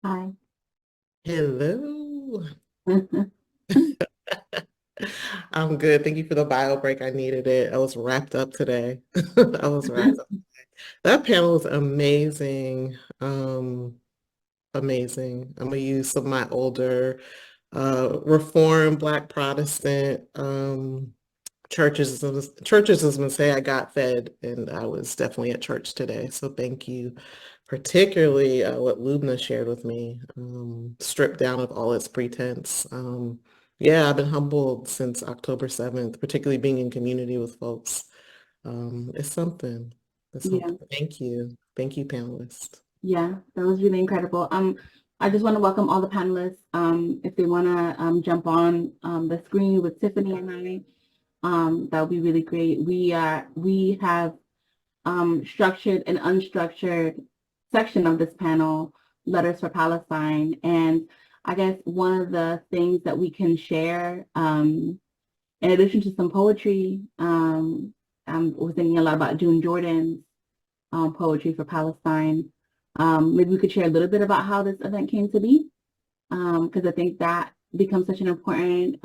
Hi. Hello. I'm good. Thank you for the bio break. I needed it. I was wrapped up today. I was wrapped up. That panel was amazing. Amazing. I'm gonna use some of my older Reformed Black Protestant churches is gonna say I got fed, and I was definitely at church today. So thank you, particularly what Lubna shared with me, stripped down of all its pretense. Yeah, I've been humbled since October 7th, particularly being in community with folks. It's something. It's Yeah, something. Thank you. Thank you, panelists. yeah, that was really incredible. I just want to welcome all the panelists. If they want to jump on the screen with Tiffany and that would be really great. We have structured and unstructured section of this panel, Letters for Palestine, and I guess one of the things that we can share, in addition to some poetry, we're thinking a lot about June Jordan's poetry for Palestine. Maybe we could share a little bit about how this event came to be, because I think that becomes such an important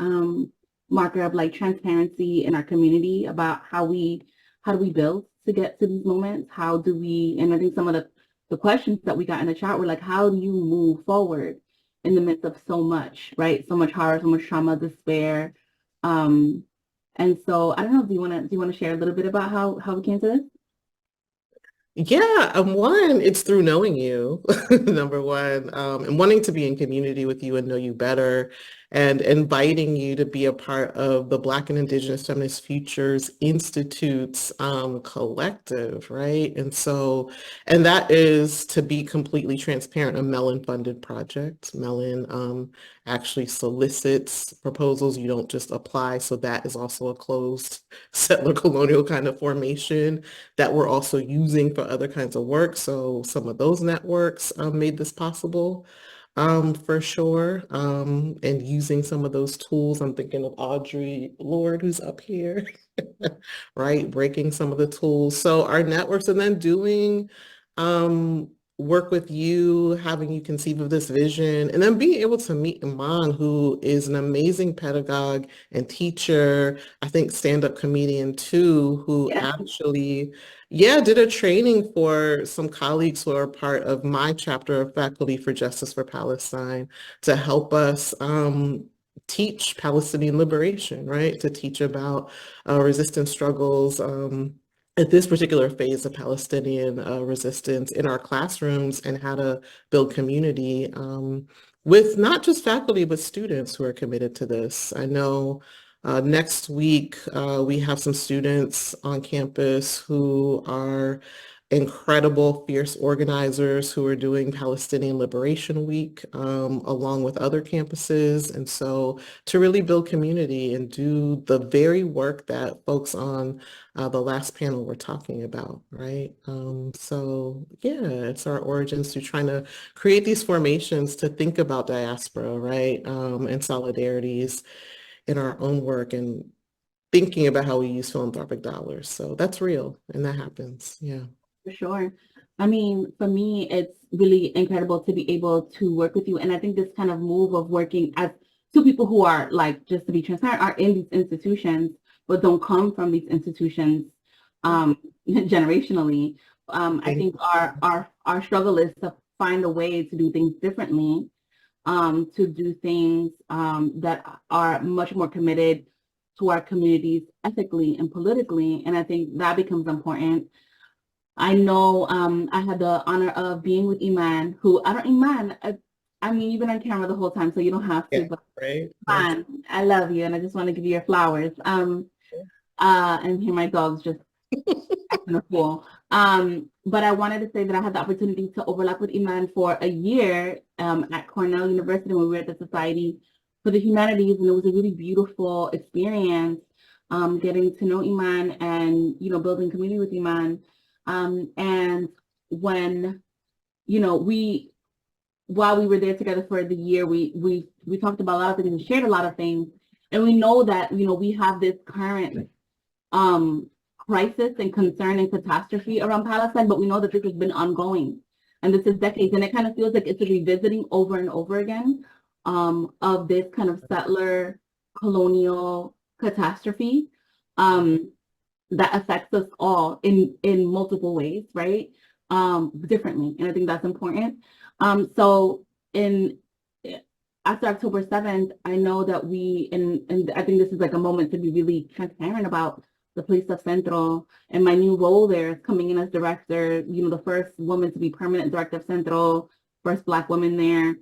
marker of like transparency in our community about how do we build to get to these moments? How do we, and I think some of the questions that we got in the chat were like, how do you move forward in the midst of so much, right? So much horror, so much trauma, despair. Um, and so I don't know, do you want to share a little bit about how we came to this? Yeah, one, it's through knowing you, number one, and wanting to be in community with you and know you better, and inviting you to be a part of the Black and Indigenous Feminist Futures Institute's collective, right? And that is, to be completely transparent, a Mellon-funded project. Mellon actually solicits proposals. You don't just apply, so that is also a closed settler colonial kind of formation that we're also using for other kinds of work. So some of those networks made this possible for sure. And using some of those tools, I'm thinking of Audrey Lord, who's up here, right? Breaking some of the tools. So our networks and then doing um, work with you, having you conceive of this vision, and then being able to meet Iman, who is an amazing pedagogue and teacher, I think stand-up comedian too, who Yeah, actually, yeah, did a training for some colleagues who are part of my chapter of Faculty for Justice for Palestine to help us teach Palestinian liberation, right? To teach about resistance struggles at this particular phase of Palestinian resistance in our classrooms and how to build community with not just faculty, but students who are committed to this. I know next week we have some students on campus who are incredible, fierce organizers who are doing Palestinian Liberation Week along with other campuses. And so to really build community and do the very work that folks on the last panel were talking about, right? So yeah, it's our origins to trying to create these formations to think about diaspora, right? And solidarities in our own work and thinking about how we use philanthropic dollars. So that's real and that happens. Yeah. for sure. I mean, for me, it's really incredible to be able to work with you. And I think this kind of move of working as two people who are like, just to be transparent, are in these institutions, but don't come from these institutions generationally. I Thank think our struggle is to find a way to do things differently, to do things that are much more committed to our communities ethically and politically. And I think that becomes important. I know I had the honor of being with Iman, who I don't, Iman, I mean, you've been on camera the whole time, so you don't have to, Yeah, but right. Nice. Iman, I love you, and I just want to give you your flowers. And here my dog's just acting a fool. But I wanted to say that I had the opportunity to overlap with Iman for a year at Cornell University when we were at the Society for the Humanities, and it was a really beautiful experience getting to know Iman and, building community with Iman. And when, we, while we were there together for the year, we talked about a lot of things and shared a lot of things. And we know that, we have this current um, crisis and concern and catastrophe around Palestine, but we know that this has been ongoing And this is decades, and it kind of feels like it's a revisiting over and over again of this kind of settler colonial catastrophe that affects us all in multiple ways, right? Differently, and I think that's important. So in after October 7th, I know that and I think this is like a moment to be really transparent about the place of CENTRO and my new role there, coming in as director, the first woman to be permanent director of CENTRO, first Black woman there,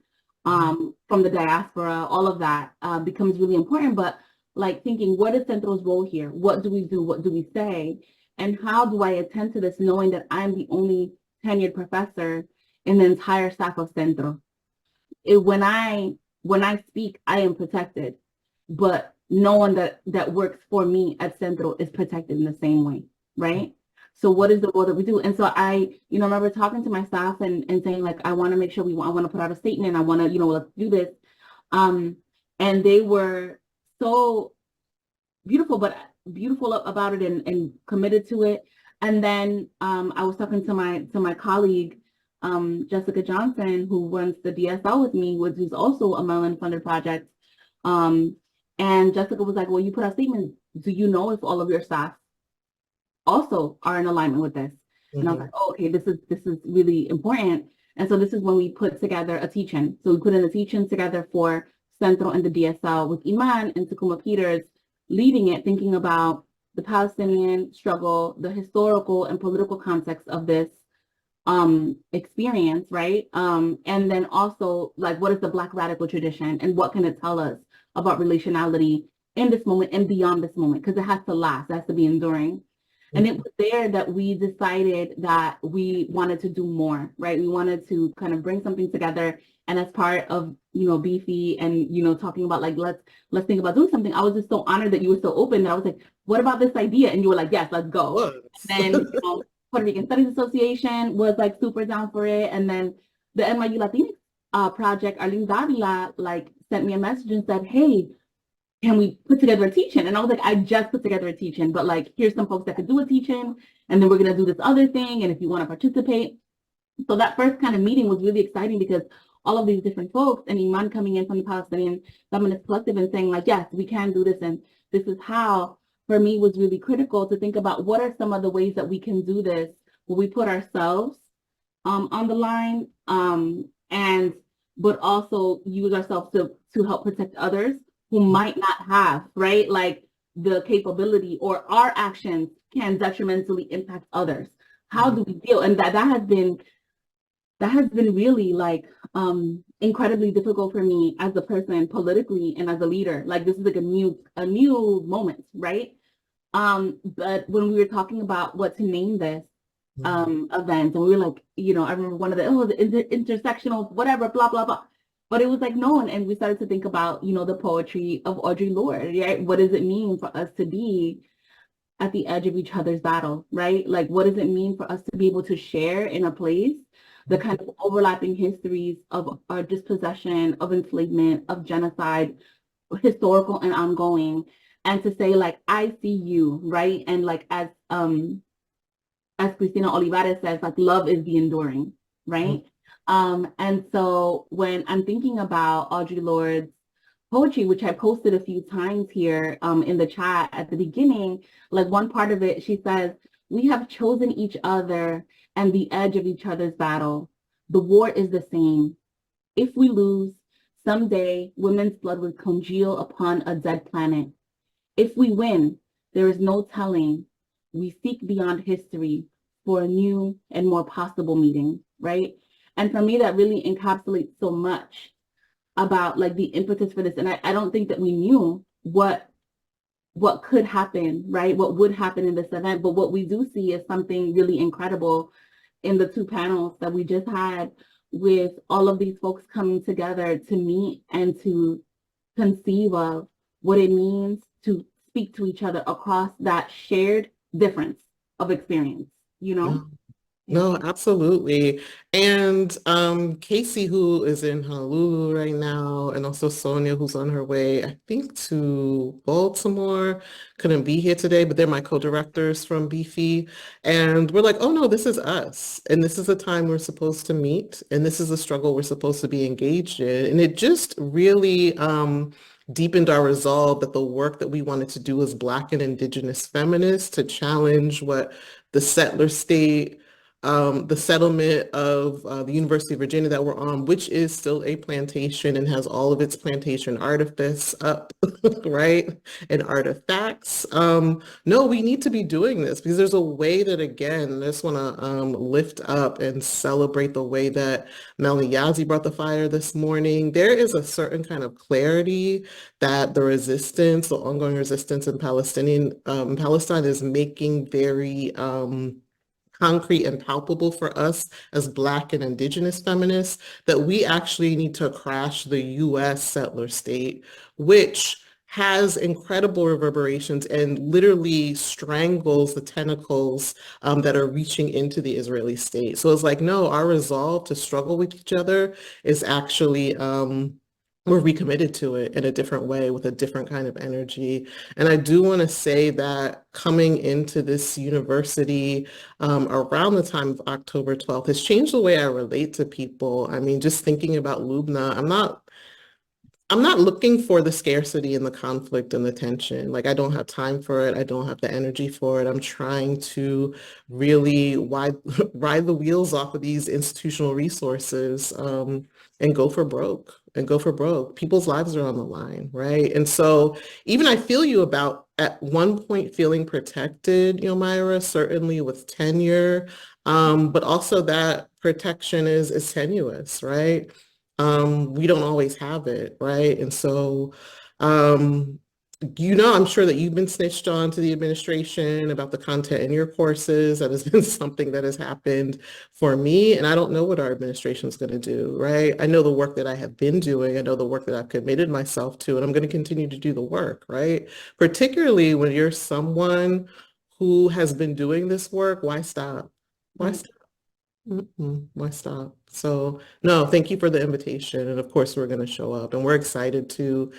from the diaspora, all of that becomes really important. But like thinking, what is CENTRO's role here? What do we do? What do we say? And how do I attend to this knowing that I'm the only tenured professor in the entire staff of CENTRO? When I speak, I am protected, but no one that works for me at CENTRO is protected in the same way, right? So what is the role that we do? And so I, remember talking to my staff and saying like, I want to make sure I want to put out a statement. I want to, let's do this. And they were so beautiful about it and committed to it. And then I was talking to my colleague, Jessica Johnson, who runs the DSL with me, who's also a Mellon funded project. And Jessica was like, well, you put out statements. Do you know if all of your staff also are in alignment with this? Mm-hmm. And I was like, oh, okay, this is really important. And so this is when we put together a teach-in. So we put in a teach-in together for CENTRO and the DSL with Iman and Takuma Peters leading it, thinking about the Palestinian struggle, the historical and political context of this experience, right? And then also like, what is the Black radical tradition and what can it tell us about relationality in this moment and beyond this moment? Because it has to last, it has to be enduring. Mm-hmm. And it was there that we decided that we wanted to do more, right? We wanted to kind of bring something together. And as part of, Beefy and, talking about like, let's think about doing something. I was just so honored that you were so open that I was like, what about this idea? And you were like, yes, let's go. And then, Puerto Rican Studies Association was like super down for it. And then the NYU Latinx project, Arlene Davila, like sent me a message and said, hey, can we put together a teach-in? And I was like, I just put together a teach-in, but like, here's some folks that could do a teach-in, and then we're gonna do this other thing, and if you wanna participate. So that first kind of meeting was really exciting because all of these different folks, and Iman coming in from the Palestinian Feminist Collective and saying like, yes, we can do this, and this is how, for me, was really critical to think about what are some of the ways that we can do this, where we put ourselves on the line, but also use ourselves to help protect others who might not have, right? Like the capability, or our actions can detrimentally impact others. How do we deal? And that has been really like incredibly difficult for me as a person politically and as a leader. Like this is like a new moment, right? But when we were talking about what to name this event, and we were like, I remember one of the intersectional whatever, blah blah blah. But it was like no one, and we started to think about, the poetry of Audre Lorde, right? What does it mean for us to be at the edge of each other's battle, right? Like, what does it mean for us to be able to share in a place the kind of overlapping histories of our dispossession, of enslavement, of genocide, historical and ongoing, and to say like, I see you, right? And like, as Cristina Olivares says, like, love is the enduring, right? And so when I'm thinking about Audre Lorde's poetry, which I posted a few times here in the chat at the beginning, like one part of it, she says, we have chosen each other and the edge of each other's battle. The war is the same. If we lose, someday women's blood will congeal upon a dead planet. If we win, there is no telling. We seek beyond history for a new and more possible meeting, right? And for me, that really encapsulates so much about like the impetus for this. And I don't think that we knew what could happen, right? What would happen in this event. But what we do see is something really incredible in the two panels that we just had, with all of these folks coming together to meet and to conceive of what it means to speak to each other across that shared difference of experience, No, absolutely. And Casey, who is in Honolulu right now, and also Sonia, who's on her way, I think, to Baltimore, couldn't be here today, but they're my co-directors from Beefy. And we're like, oh no, this is us. And this is the time we're supposed to meet. And this is the struggle we're supposed to be engaged in. And it just really deepened our resolve that the work that we wanted to do as Black and Indigenous feminists to challenge what the settler state the settlement of the University of Virginia that we're on, which is still a plantation and has all of its plantation artifice up, right? And artifacts. No, we need to be doing this because there's a way that, again, I just want to lift up and celebrate the way that Melanie Yazzie brought the fire this morning. There is a certain kind of clarity that the resistance, the ongoing resistance in Palestine is making very concrete and palpable for us as Black and Indigenous feminists, that we actually need to crash the US settler state, which has incredible reverberations and literally strangles the tentacles that are reaching into the Israeli state. So it's like, no, our resolve to struggle with each other is actually we're recommitted to it in a different way with a different kind of energy. And I do want to say that coming into this university around the time of October 12th has changed the way I relate to people. I mean, just thinking about Lubna, I'm not looking for the scarcity and the conflict and the tension. Like, I don't have time for it. I don't have the energy for it. I'm trying to really ride the wheels off of these institutional resources and go for broke and go for broke. People's lives are on the line, right? And so even I feel you about at one point feeling protected, Yomaira, certainly with tenure, but also that protection is tenuous, right? We don't always have it, right? And so, I'm sure that you've been snitched on to the administration about the content in your courses. That has been something that has happened for me, and I don't know what our administration is going to do, right? I know the work that I have been doing. I know the work that I've committed myself to, and I'm going to continue to do the work, right? Particularly when you're someone who has been doing this work, why stop? Why stop? Why stop? So no, thank you for the invitation. And of course we're going to show up and we're excited to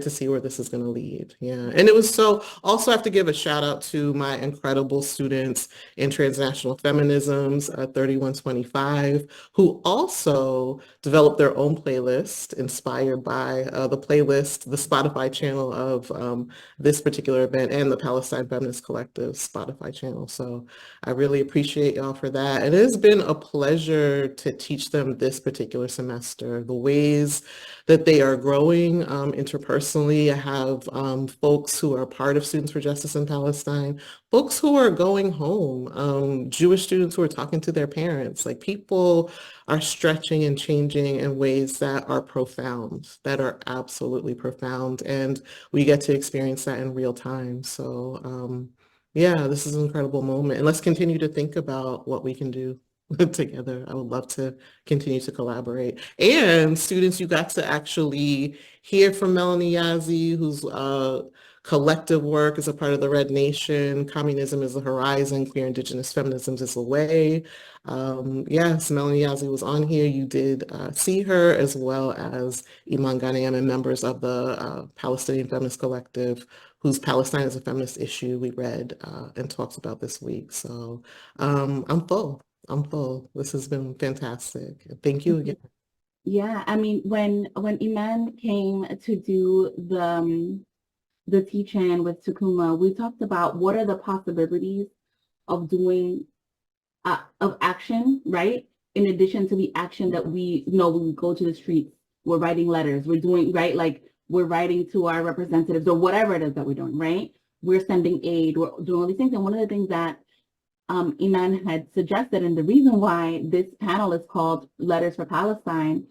see where this is going to lead. Yeah. And it was so also have to give a shout out to my incredible students in transnational feminisms, 3125, who also developed their own playlist inspired by the Spotify channel of this particular event and the Palestine Feminist Collective Spotify channel. So I really appreciate y'all for that. And it has been a pleasure to teach them this particular semester, the ways that they are growing interpersonally. I have folks who are part of Students for Justice in Palestine, folks who are going home, Jewish students who are talking to their parents. Like, people are stretching and changing in ways that are profound, that are absolutely profound. And we get to experience that in real time. So yeah, this is an incredible moment. And let's continue to think about what we can do together. I would love to continue to collaborate. And students, you got to actually hear from Melanie Yazzie, whose collective work is a part of the Red Nation. Communism is the Horizon, Queer Indigenous Feminism is the Way. Yes, Melanie Yazzie was on here. You did see her, as well as Iman Ghanem and members of the Palestinian Feminist Collective, whose Palestine is a Feminist Issue we read and talked about this week. So I'm full. This has been fantastic. Thank you again. Yeah, I mean, when Iman came to do the teach-in with Takuma, we talked about what are the possibilities of doing of action, right? In addition to the action that we know, when we go to the streets, we're writing letters, we're doing, right? Like, we're writing to our representatives or whatever it is that we're doing, right? We're sending aid, we're doing all these things. And one of the things that Iman had suggested, and the reason why this panel is called Letters for Palestine,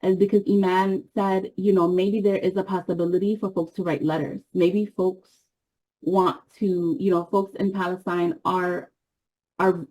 is because Iman said, maybe there is a possibility for folks to write letters. Maybe folks want to, folks in Palestine are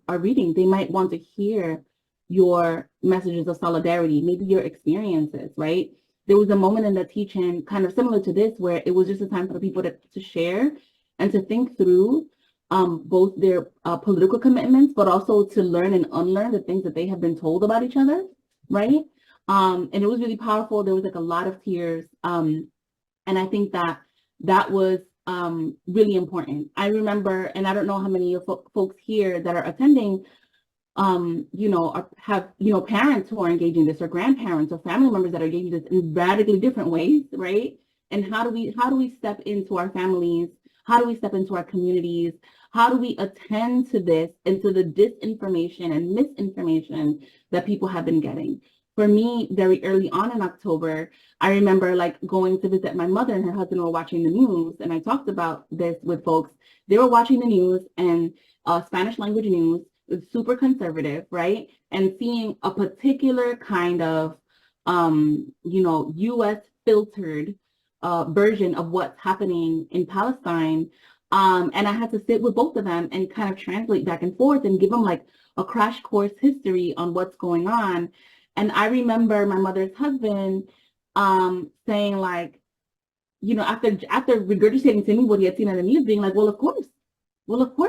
reading. They might want to hear your messages of solidarity, maybe your experiences, right? There was a moment in the teaching kind of similar to this where it was just a time for people to share and to think through both their political commitments, but also to learn and unlearn the things that they have been told about each other, right? And it was really powerful. There was like a lot of tears. And I think that was really important. I remember, and I don't know how many of folks here that are attending, have, parents who are engaging this, or grandparents or family members that are engaging this in radically different ways, right? And how do we step into our families? How do we step into our communities? How do we attend to this and to the disinformation and misinformation that people have been getting? For me, very early on in October, I remember like going to visit my mother, and her husband were watching the news, and I talked about this with folks. They were watching the news, and Spanish language news was super conservative, right? And seeing a particular kind of, U.S. filtered version of what's happening in Palestine. And I had to sit with both of them and kind of translate back and forth and give them like a crash course history on what's going on. And I remember my mother's husband saying like, after regurgitating to me what he had seen on the news, being like, well, of course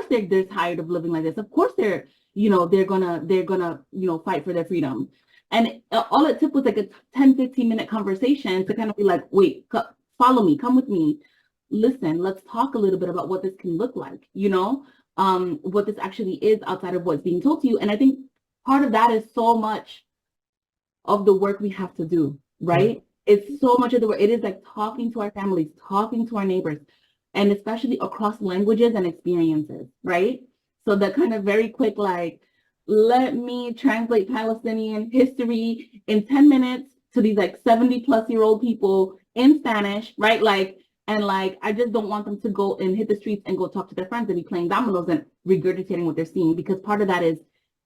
they're tired of living like this. Of course they're gonna fight for their freedom. And all it took was like a 10-15 minute conversation to kind of be like, wait, follow me, come with me. Listen, let's talk a little bit about what this can look like, what this actually is outside of what's being told to you. And I think part of that is so much of the work we have to do, right? Mm-hmm. It's so much of the work. It is like talking to our families, talking to our neighbors, and especially across languages and experiences, right? So the kind of very quick, like, let me translate Palestinian history in 10 minutes to these like 70-plus-year-old people in Spanish, right? I just don't want them to go and hit the streets and go talk to their friends and be playing dominoes and regurgitating what they're seeing, because part of that is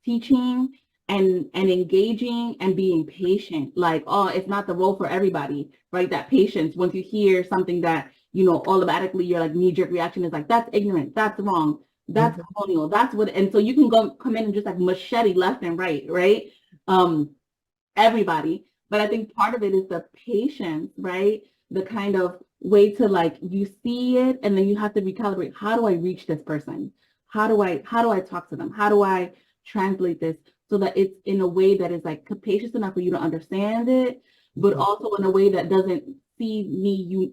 teaching and engaging and being patient. Like, oh, it's not the role for everybody, right? That patience, once you hear something that, automatically your like knee-jerk reaction is like, that's ignorant, that's wrong, that's colonial, that's what, and so you can come in and just like machete left and right? Everybody. But I think part of it is the patience, right? The kind of way to like, you see it and then you have to recalibrate. How do I reach this person? How do I talk to them? How do I translate this so that it's in a way that is like capacious enough for you to understand it, but also in a way that doesn't see me,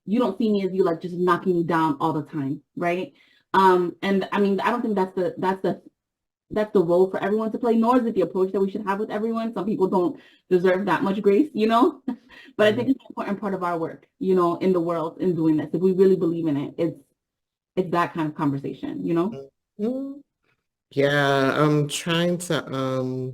you don't see me as you like just knocking you down all the time, right? And I mean, I don't think that's the role for everyone to play, nor is it the approach that we should have with everyone. Some people don't deserve that much grace, but I think it's an important part of our work, in the world in doing this. If we really believe in it, it's that kind of conversation, Mm-hmm. Yeah, I'm trying to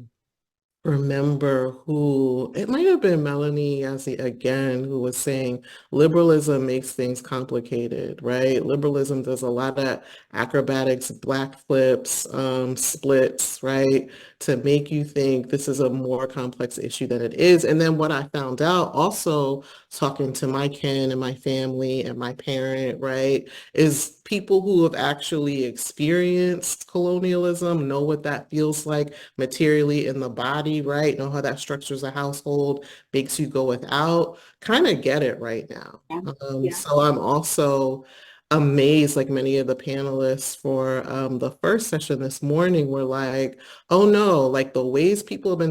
remember who, it might have been Melanie Yazzie again, who was saying liberalism makes things complicated, right? Liberalism does a lot of acrobatics, black flips, splits, right? To make you think this is a more complex issue than it is. And then what I found out also talking to my kin and my family and my parent, right, is people who have actually experienced colonialism know what that feels like materially in the body, right? Know how that structures a household, makes you go without, kind of get it right now. So I'm also amazed, like many of the panelists for the first session this morning were like, oh no, like the ways people have been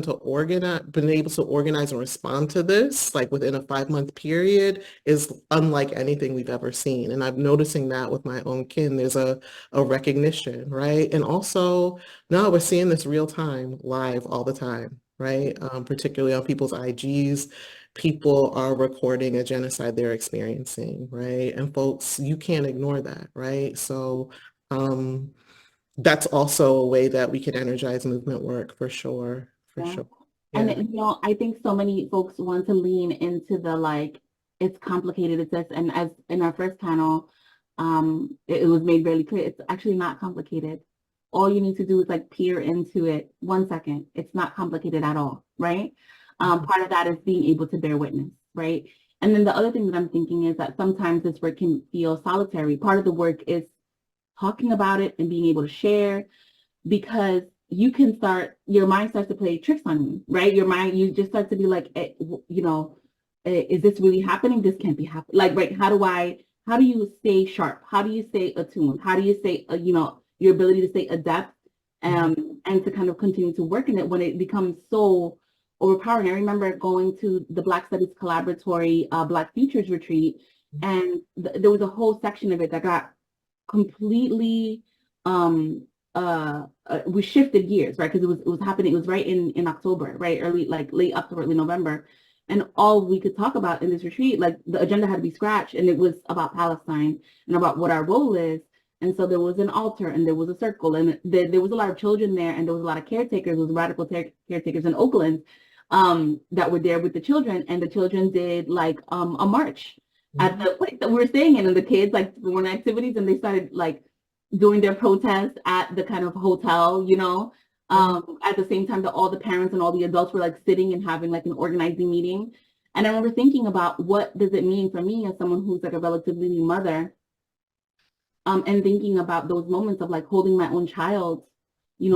able to organize and respond to this, like within a 5-month period, is unlike anything we've ever seen. And I'm noticing that with my own kin, there's a recognition, right? And also, no, we're seeing this real time, live all the time, right? Particularly on people's IGs. People are recording a genocide they're experiencing, right? And folks, you can't ignore that, right? So that's also a way that we can energize movement work for sure, for sure. Yeah. And I think so many folks want to lean into the like, it's complicated, it's this, and as in our first panel, it was made really clear, it's actually not complicated. All you need to do is like peer into it 1 second. It's not complicated at all, right? Part of that is being able to bear witness, right? And then the other thing that I'm thinking is that sometimes this work can feel solitary. Part of the work is talking about it and being able to share, because you can your mind starts to play tricks on you, right? You just start to be like, is this really happening? This can't be happening. Like, right, how do I how do you stay sharp? How do you stay attuned? How do you stay, your ability to stay adept, and to kind of continue to work in it when it becomes so overpowering? I remember going to the Black Studies Collaboratory Black Futures retreat, and there was a whole section of it that got completely we shifted gears, right? Because it was happening, it was right in October, right? Early, like late October, early November. And all we could talk about in this retreat, like the agenda had to be scratched, and it was about Palestine and about what our role is. And so there was an altar and there was a circle, and there was a lot of children there, and there was a lot of caretakers, there was radical caretakers in Oakland that were there with the children, and the children did like a march at the place that we were staying in, and the kids like were in activities, and they started like doing their protest at the kind of hotel, at the same time that all the parents and all the adults were like sitting and having like an organizing meeting. And I remember thinking about what does it mean for me as someone who's like a relatively new mother, and thinking about those moments of like holding my own child,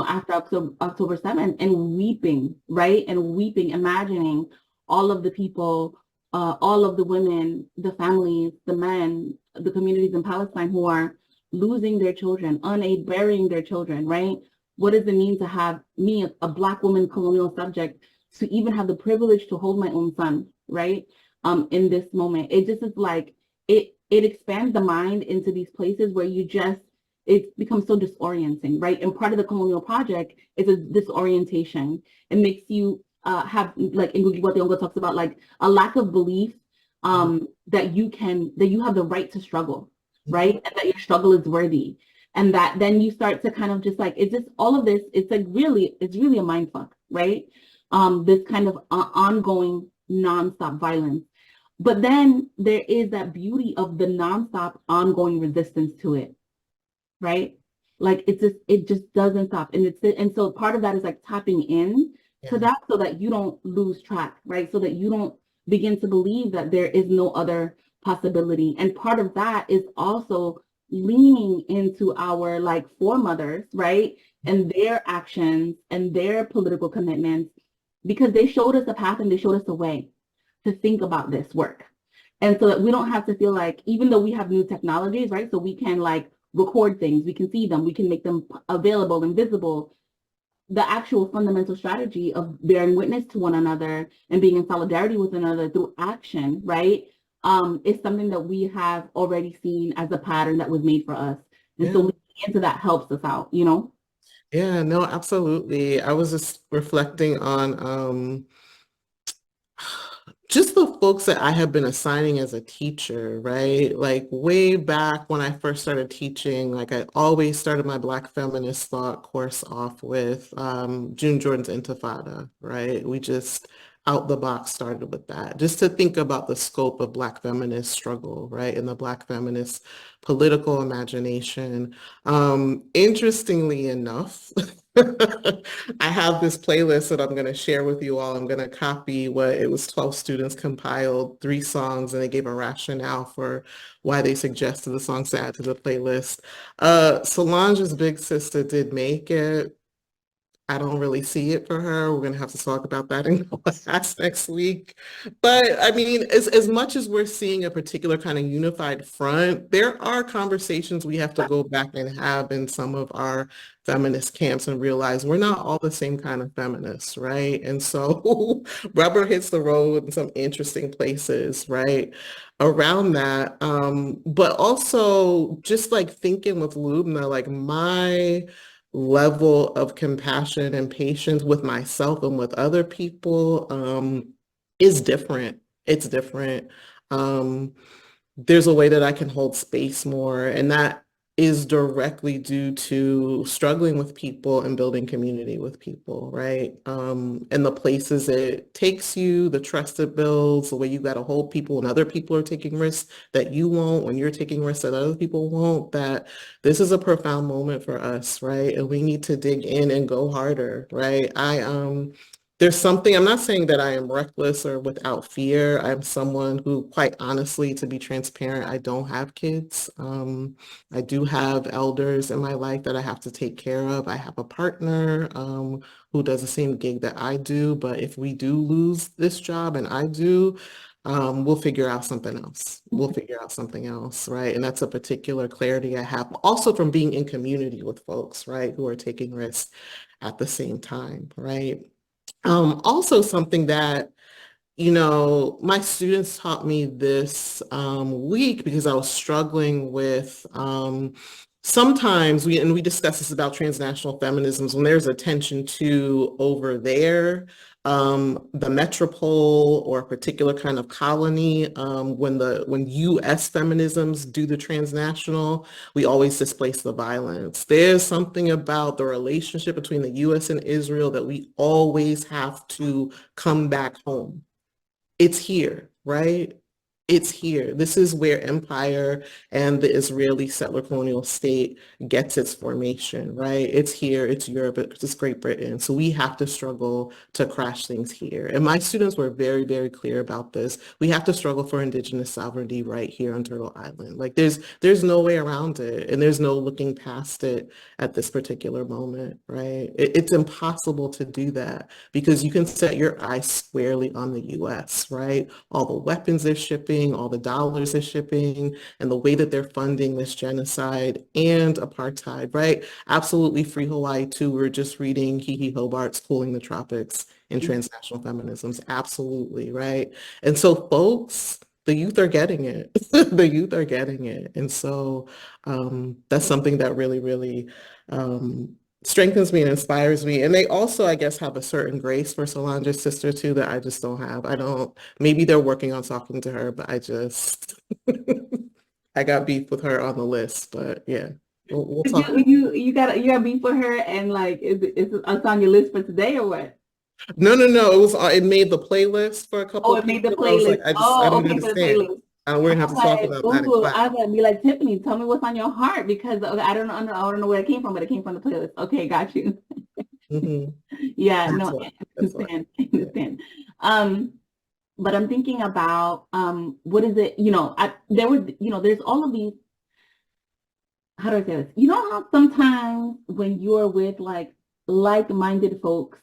after October 7th, and weeping, right? And weeping, imagining all of the people, all of the women, the families, the men, the communities in Palestine who are losing their children, burying their children, right? What does it mean to have me, a Black woman colonial subject, to even have the privilege to hold my own son, right? In this moment, it just is like, it expands the mind into these places where it becomes so disorienting, right? And part of the colonial project is a disorientation. It makes you have, like Ngugi wa Thiong'o talks about, like a lack of belief that you have the right to struggle, right? And that your struggle is worthy. And that then you start to kind of just like, it's just all of this, it's really a mind fuck, right? This kind of ongoing nonstop violence. But then there is that beauty of the nonstop ongoing resistance to it, right? Like it just doesn't stop. And so part of that is like tapping in to that, so that you don't lose track, right? So that you don't begin to believe that there is no other possibility. And part of that is also leaning into our like foremothers, right? And their actions and their political commitments, because they showed us a path and they showed us a way to think about this work. And so that we don't have to feel like, even though we have new technologies, right? So we can like record things, we can see them, we can make them available and visible. The actual fundamental strategy of bearing witness to one another and being in solidarity with one another through action, right? Is something that we have already seen as a pattern that was made for us. And so leaning into that helps us out, Yeah, no, absolutely. I was just reflecting on just the folks that I have been assigning as a teacher, right? Like way back when I first started teaching, like I always started my Black feminist thought course off with June Jordan's Intifada, right? We just out the box started with that, just to think about the scope of Black feminist struggle, right? And the Black feminist political imagination. Interestingly enough, I have this playlist that I'm going to share with you all. I'm going to copy what it was 12 students compiled 3 songs, and they gave a rationale for why they suggested the songs to add to the playlist. Solange's big sister did make it. I don't really see it for her. We're going to have to talk about that in class next week. But I mean, as much as we're seeing a particular kind of unified front, there are conversations we have to go back and have in some of our feminist camps and realize we're not all the same kind of feminists, right? And so rubber hits the road in some interesting places, right? Around that. But also just like thinking with Lubna, like my level of compassion and patience with myself and with other people is different. It's different. There's a way that I can hold space more, and that is directly due to struggling with people and building community with people, right? And the places it takes you, the trust it builds, the way you got to hold people when other people are taking risks that you won't, when you're taking risks that other people won't, that this is a profound moment for us, right? And we need to dig in and go harder, right? There's something, I'm not saying that I am reckless or without fear. I'm someone who, quite honestly, to be transparent, I don't have kids. I do have elders in my life that I have to take care of. I have a partner who does the same gig that I do. But if we do lose this job, and I do, we'll figure out something else. We'll figure out something else, right? And that's a particular clarity I have also from being in community with folks, right, who are taking risks at the same time, right? Also something that, you know, my students taught me this week because I was struggling with sometimes we discuss this about transnational feminisms when there's a tension to over there, the metropole or a particular kind of colony, when U.S. feminisms do the transnational, we always displace the violence. There's something about the relationship between the U.S. and Israel that we always have to come back home. It's here, right? It's here. This is where empire and the Israeli settler colonial state gets its formation, right? It's here, it's Europe, it's Great Britain. So we have to struggle to crash things here. And my students were very, very clear about this. We have to struggle for indigenous sovereignty right here on Turtle Island. Like there's no way around it, and there's no looking past it at this particular moment, right? It's impossible to do that because you can set your eyes squarely on the US, right? All the weapons they're shipping, all the dollars they're shipping, and the way that they're funding this genocide and apartheid, right? Absolutely free Hawaii too. We're just reading Kiki Hobart's Cooling the Tropics in Transnational Feminisms. Absolutely, right? And so folks, the youth are getting it. The youth are getting it. And so that's something that really, really strengthens me and inspires me. And they also, I guess, have a certain grace for Solange's sister too that I just don't have. Maybe they're working on talking to her, but I got beef with her on the list, but yeah, we'll talk. You got beef with her, and like, it's on your list for today or what? No. It made the playlist for a couple Oh, of it made the people. I was like, playlist. I don't Okay, for the understand. playlist. We're gonna have to talk about that in Ooh, class. I was gonna be like, Tiffany, tell me what's on your heart because I don't know where it came from, but it came from the playlist. Okay, got you. Mm-hmm. Yeah, That's no, why. I understand. But I'm thinking about what is it? There's all of these. How do I say this? You know how sometimes when you're with like-minded folks,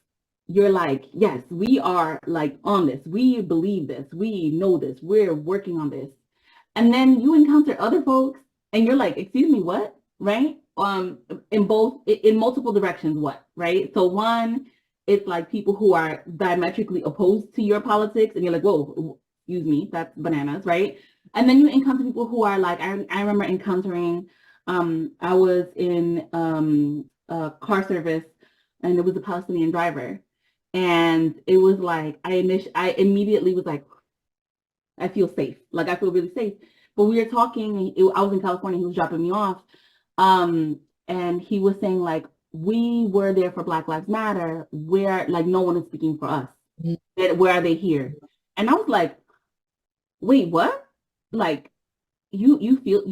you're like, yes, we are like on this. We believe this. We know this. We're working on this. And then you encounter other folks and you're like, excuse me, what? Right? In multiple directions, what? Right? So one, it's like people who are diametrically opposed to your politics and you're like, whoa, excuse me, that's bananas, right? And then you encounter people who are like, I remember encountering, I was in a car service and there was a Palestinian driver. And it was like, I immediately was like, I feel safe. Like I feel really safe. But we were talking, I was in California, he was dropping me off. And he was saying like, we were there for Black Lives Matter, where like no one is speaking for us. Where are they here? And I was like, wait, what? Like you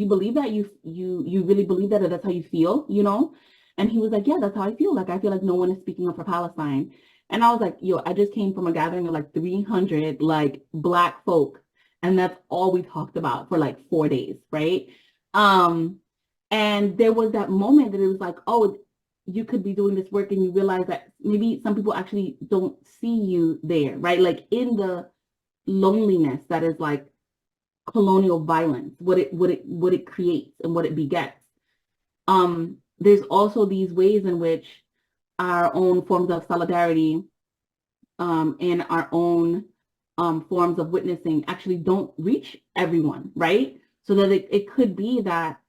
believe that you really believe that, or that's how you feel, you know? And he was like, yeah, that's how I feel. Like I feel like no one is speaking up for Palestine. And I was like, yo, I just came from a gathering of like 300 like Black folk. And that's all we talked about for like 4 days, right? And there was that moment that it was like, oh, you could be doing this work and you realize that maybe some people actually don't see you there, right? Like in the loneliness that is like colonial violence, what it creates and what it begets. There's also these ways in which our own forms of solidarity and our own forms of witnessing actually don't reach everyone, right? So that it could be that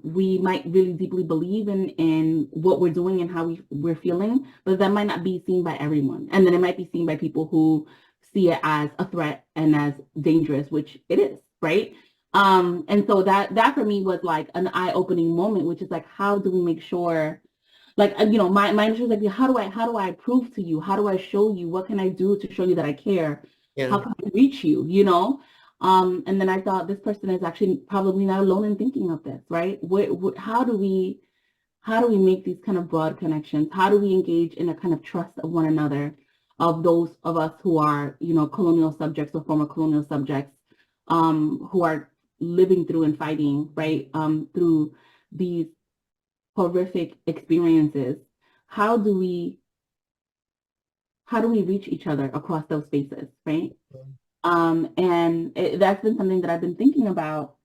we might really deeply believe in what we're doing and how we're feeling, but that might not be seen by everyone. And then it might be seen by people who see it as a threat and as dangerous, which it is, right? And so that for me was like an eye-opening moment, which is like, how do we make sure, like, my initial was like, how do I prove to you? How do I show you? What can I do to show you that I care? Yeah. How can I reach you, you know? And then I thought this person is actually probably not alone in thinking of this, right? How do we make these kind of broad connections? How do we engage in a kind of trust of one another, of those of us who are, colonial subjects or former colonial subjects, who are living through and fighting, right, through these horrific experiences? How do we reach each other across those spaces, right? That's been something that I've been thinking about.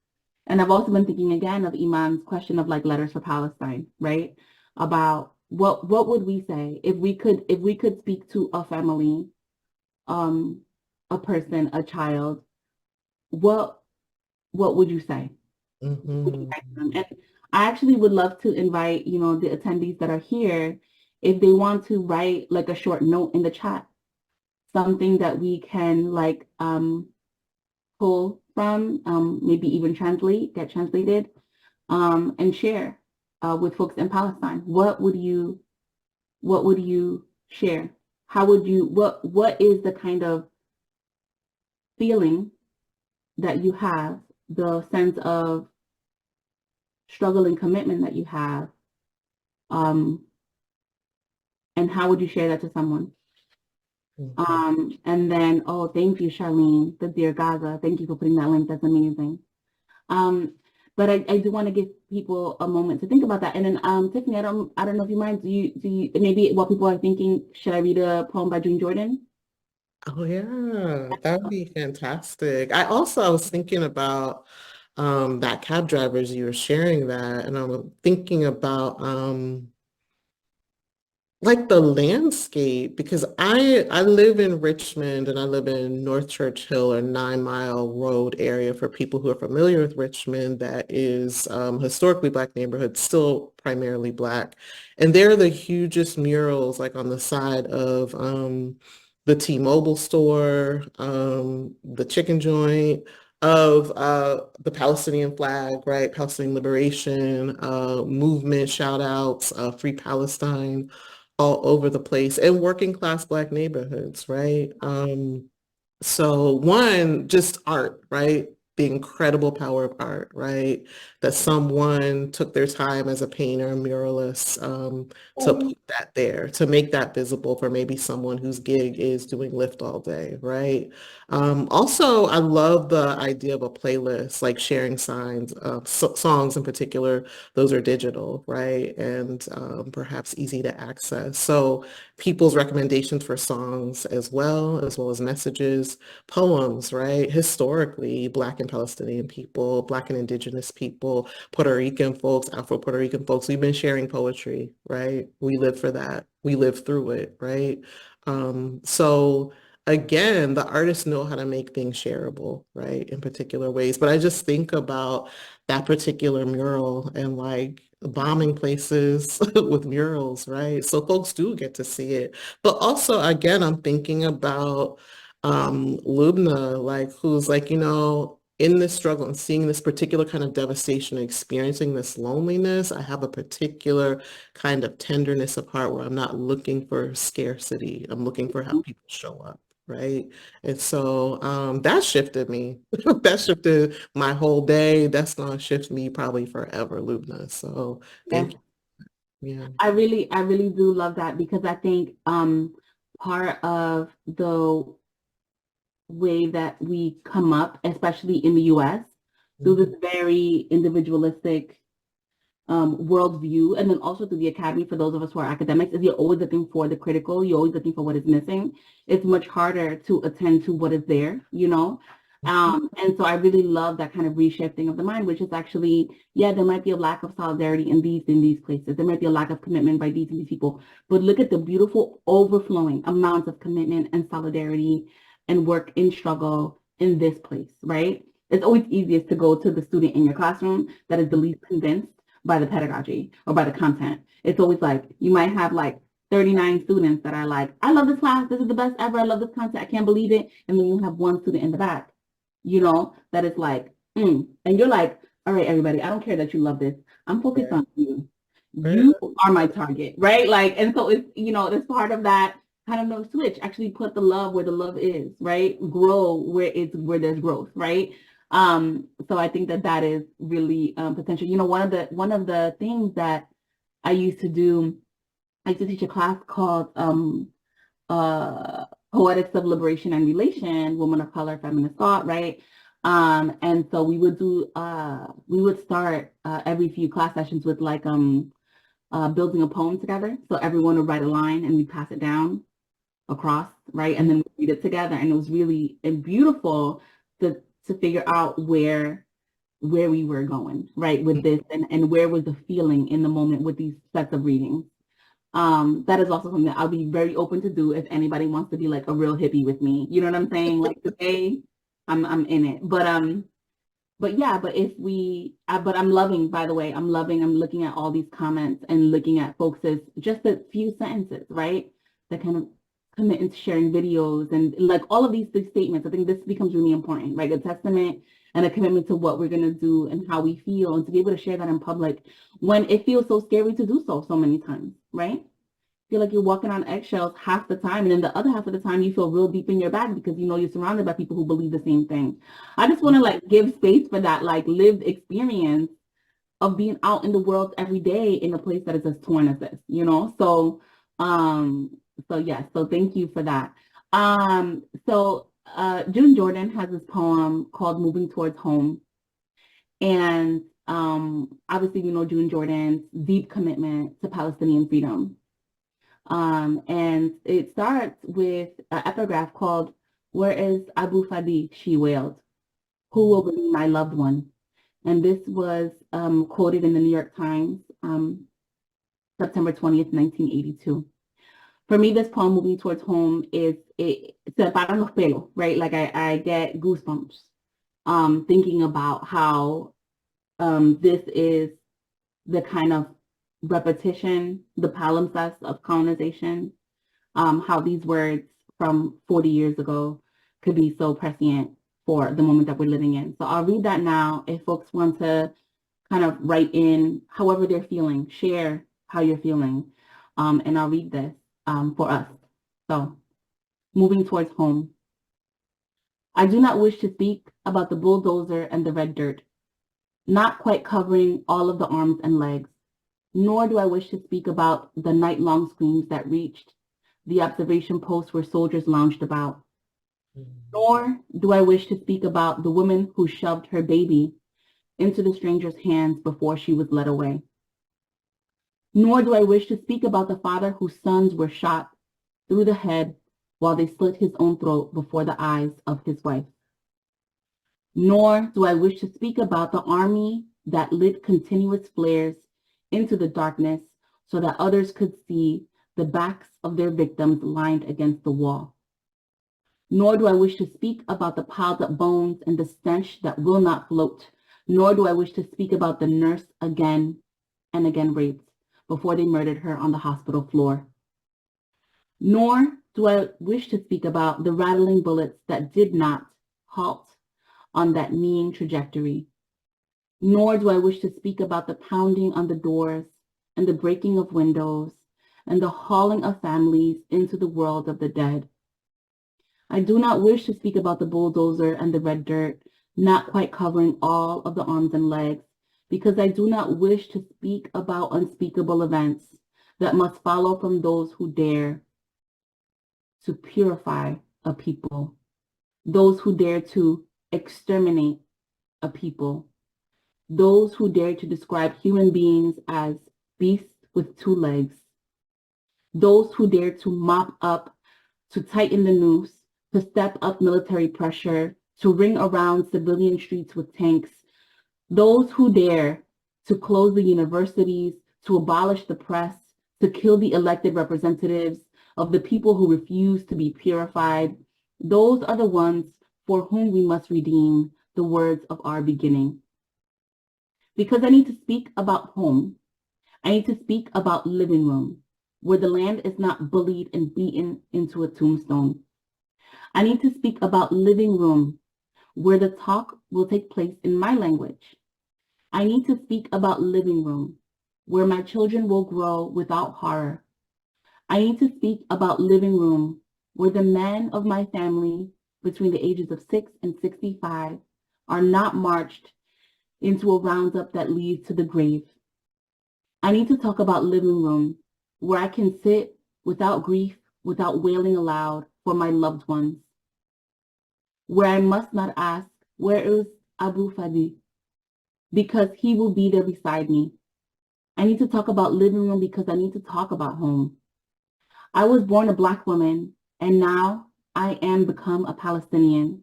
And I've also been thinking again of Iman's question of like letters for Palestine, right? About what would we say if we could speak to a family, um, a person, a child, what what would you say? What would you Mhm. write to them? And I actually would love to invite, the attendees that are here, if they want to write like a short note in the chat, something that we can like pull from, maybe even get translated, and share with folks in Palestine. What would you share? How would you what is the kind of feeling that you have, the sense of struggle and commitment that you have, um, and how would you share that to someone? Mhm. And then, oh, thank you, Charlene, the Dear Gaza. Thank you for putting that link. That's amazing. Um, but I do want to give people a moment to think about that. And then, Tiffany, I don't know if you mind. Do you maybe while people are thinking, should I read a poem by June Jordan? Oh yeah, that would be fantastic. I was thinking about that cab drivers you were sharing that, and I'm thinking about like the landscape because I live in Richmond and I live in North Church Hill or 9 Mile Road area for people who are familiar with Richmond. That is historically Black neighborhood, still primarily Black. And there are the hugest murals like on the side of the T-Mobile store, the chicken joint, of the Palestinian flag, right? Palestinian liberation, movement, shout outs, Free Palestine all over the place and working class Black neighborhoods, right? So one, just art, right? The incredible power of art, right? That someone took their time as a painter, muralist, to put that there, to make that visible for maybe someone whose gig is doing Lyft all day, right? Also, I love the idea of a playlist, like sharing signs, songs in particular. Those are digital, right? And perhaps easy to access. So people's recommendations for songs as well as messages, poems, right? Historically, Black and Palestinian people, Black and Indigenous people, Puerto Rican folks, Afro-Puerto Rican folks, we've been sharing poetry, right? We live for that. We live through it, right? So again, the artists know how to make things shareable, right? In particular ways. But I just think about that particular mural and like bombing places with murals, right? So folks do get to see it. But also, again, I'm thinking about Lubna, like who's like, in this struggle and seeing this particular kind of devastation, experiencing this loneliness, I have a particular kind of tenderness of heart where I'm not looking for scarcity. I'm looking for how people show up, right? And so that shifted me. That shifted my whole day. That's gonna shift me probably forever, Lubna. So Yeah. thank you. Yeah. I really do love that because I think part of the way that we come up, especially in the US, through Mhm. this very individualistic worldview, and then also through the academy for those of us who are academics, is you're always looking for the critical, you're always looking for what is missing. It's much harder to attend to what is there. And so I really love that kind of reshifting of the mind, which is actually, yeah, there might be a lack of solidarity in these places. There might be a lack of commitment by these and these people, but look at the beautiful overflowing amounts of commitment and solidarity and work in struggle in this place, right? It's always easiest to go to the student in your classroom that is the least convinced by the pedagogy or by the content. It's always like you might have like 39 students that are like, I love this class, this is the best ever, I love this content, I can't believe it. And then you have one student in the back, that is like, and you're like, all right, everybody, I don't care that you love this. I'm focused Right. on you. Right. You are my target, right? Like, and so it's part of that kind of no switch. Actually put the love where the love is, right? Grow where there's growth, right? So I think that is really potential. One of the things that I used to do, I used to teach a class called uh, Poetics of Liberation and Relation, Women of Color, Feminist Thought, right? And so we would start every few class sessions with like building a poem together. So everyone would write a line and we pass it down. across, right? And then we read it together. And it was really beautiful to figure out where we were going, right, with this, and where was the feeling in the moment with these sets of readings. That is also something that I'll be very open to do if anybody wants to be like a real hippie with me. You know what I'm saying? Like today, I'm in it. But yeah, but if we, but I'm loving, by the way, I'm looking at all these comments and looking at folks as just a few sentences, right? That kind of commit into sharing videos and like all of these statements. I think this becomes really important, right? A testament and a commitment to what we're going to do and how we feel, and to be able to share that in public when it feels so scary to do so many times, right? Feel like you're walking on eggshells half the time, and then the other half of the time you feel real deep in your bag because you know you're surrounded by people who believe the same thing. I just want to like give space for that like lived experience of being out in the world every day in a place that is as torn as this, you know? So yes, so thank you for that. June Jordan has this poem called Moving Towards Home. And obviously, you know, June Jordan's deep commitment to Palestinian freedom. And it starts with an epigraph called, "Where is Abu Fadi?" She wailed. "Who will bring my loved one?" And this was quoted in the New York Times, September 20th, 1982. For me, this poem, Moving Towards Home, se paran los pelos, right? Like I get goosebumps thinking about how this is the kind of repetition, the palimpsest of colonization, how these words from 40 years ago could be so prescient for the moment that we're living in. So I'll read that now. If folks want to kind of write in however they're feeling, share how you're feeling, and I'll read this for us. So, moving towards home. I do not wish to speak about the bulldozer and the red dirt, not quite covering all of the arms and legs, nor do I wish to speak about the night-long screams that reached the observation post where soldiers lounged about. Nor do I wish to speak about the woman who shoved her baby into the stranger's hands before she was led away. Nor do I wish to speak about the father whose sons were shot through the head while they slit his own throat before the eyes of his wife. Nor do I wish to speak about the army that lit continuous flares into the darkness so that others could see the backs of their victims lined against the wall. Nor do I wish to speak about the piled up bones and the stench that will not float. Nor do I wish to speak about the nurse again and again raped before they murdered her on the hospital floor. Nor do I wish to speak about the rattling bullets that did not halt on that kneeing trajectory. Nor do I wish to speak about the pounding on the doors and the breaking of windows and the hauling of families into the world of the dead. I do not wish to speak about the bulldozer and the red dirt, not quite covering all of the arms and legs, because I do not wish to speak about unspeakable events that must follow from those who dare to purify a people, those who dare to exterminate a people, those who dare to describe human beings as beasts with two legs, those who dare to mop up, to tighten the noose, to step up military pressure, to ring around civilian streets with tanks, those who dare to close the universities, to abolish the press, to kill the elected representatives of the people who refuse to be purified. Those are the ones for whom we must redeem the words of our beginning. Because I need to speak about home, I need to speak about living room, where the land is not bullied and beaten into a tombstone. I need to speak about living room, where the talk will take place in my language. I need to speak about living room, where my children will grow without horror. I need to speak about living room, where the men of my family between the ages of 6 and 65 are not marched into a roundup that leads to the grave. I need to talk about living room, where I can sit without grief, without wailing aloud for my loved ones, where I must not ask, where is Abu Fadi? Because he will be there beside me. I need to talk about living room because I need to talk about home. I was born a Black woman And now I am become a Palestinian.